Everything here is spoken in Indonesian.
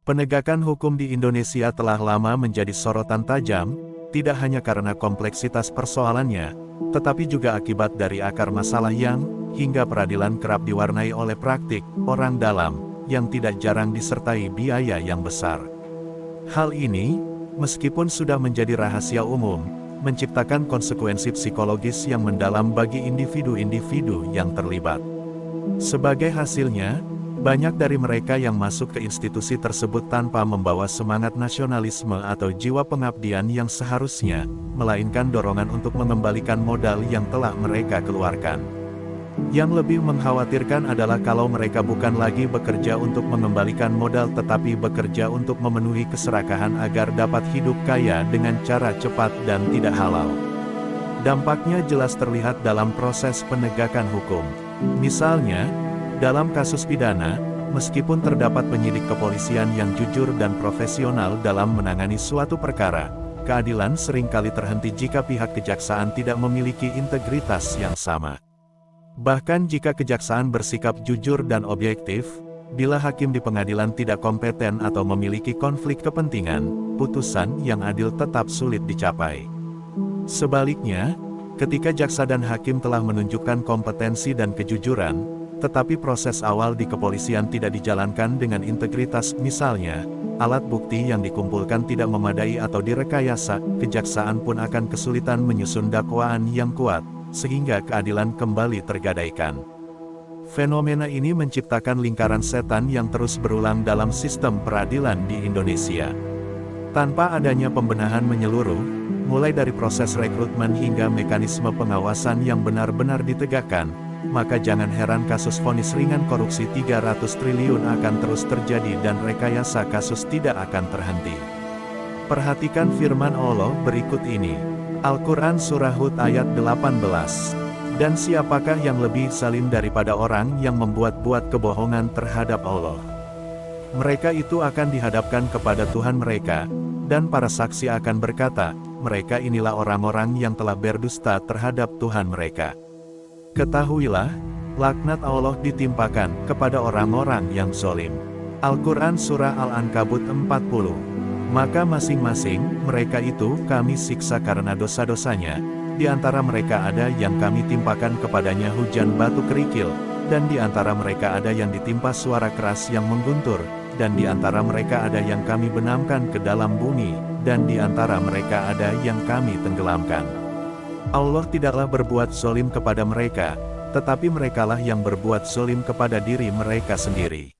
Penegakan hukum di Indonesia telah lama menjadi sorotan tajam, tidak hanya karena kompleksitas persoalannya, tetapi juga akibat dari akar masalah yang, hingga peradilan kerap diwarnai oleh praktik, orang dalam, yang tidak jarang disertai biaya yang besar. Hal ini, meskipun sudah menjadi rahasia umum, menciptakan konsekuensi psikologis yang mendalam bagi individu-individu yang terlibat. Sebagai hasilnya, banyak dari mereka yang masuk ke institusi tersebut tanpa membawa semangat nasionalisme atau jiwa pengabdian yang seharusnya, melainkan dorongan untuk mengembalikan modal yang telah mereka keluarkan. Yang lebih mengkhawatirkan adalah kalau mereka bukan lagi bekerja untuk mengembalikan modal tetapi bekerja untuk memenuhi keserakahan agar dapat hidup kaya dengan cara cepat dan tidak halal. Dampaknya jelas terlihat dalam proses penegakan hukum. Misalnya, dalam kasus pidana, meskipun terdapat penyidik kepolisian yang jujur dan profesional dalam menangani suatu perkara, keadilan seringkali terhenti jika pihak kejaksaan tidak memiliki integritas yang sama. Bahkan jika kejaksaan bersikap jujur dan objektif, bila hakim di pengadilan tidak kompeten atau memiliki konflik kepentingan, putusan yang adil tetap sulit dicapai. Sebaliknya, ketika jaksa dan hakim telah menunjukkan kompetensi dan kejujuran, tetapi proses awal di kepolisian tidak dijalankan dengan integritas, misalnya, alat bukti yang dikumpulkan tidak memadai atau direkayasa, kejaksaan pun akan kesulitan menyusun dakwaan yang kuat, sehingga keadilan kembali tergadaikan. Fenomena ini menciptakan lingkaran setan yang terus berulang dalam sistem peradilan di Indonesia. Tanpa adanya pembenahan menyeluruh, mulai dari proses rekrutmen hingga mekanisme pengawasan yang benar-benar ditegakkan, maka jangan heran kasus vonis ringan korupsi 300 triliun akan terus terjadi dan rekayasa kasus tidak akan terhenti. Perhatikan firman Allah berikut ini. Al-Quran Surah Hud ayat 18. Dan siapakah yang lebih zalim daripada orang yang membuat-buat kebohongan terhadap Allah? Mereka itu akan dihadapkan kepada Tuhan mereka, dan para saksi akan berkata, mereka inilah orang-orang yang telah berdusta terhadap Tuhan mereka. Ketahuilah, laknat Allah ditimpakan kepada orang-orang yang zalim. Al-Quran Surah Al-Ankabut 40. Maka masing-masing mereka itu kami siksa karena dosa-dosanya. Di antara mereka ada yang kami timpakan kepadanya hujan batu kerikil, dan di antara mereka ada yang ditimpa suara keras yang mengguntur, dan di antara mereka ada yang kami benamkan ke dalam bumi, dan di antara mereka ada yang kami tenggelamkan. Allah tidaklah berbuat zalim kepada mereka, tetapi merekalah yang berbuat zalim kepada diri mereka sendiri.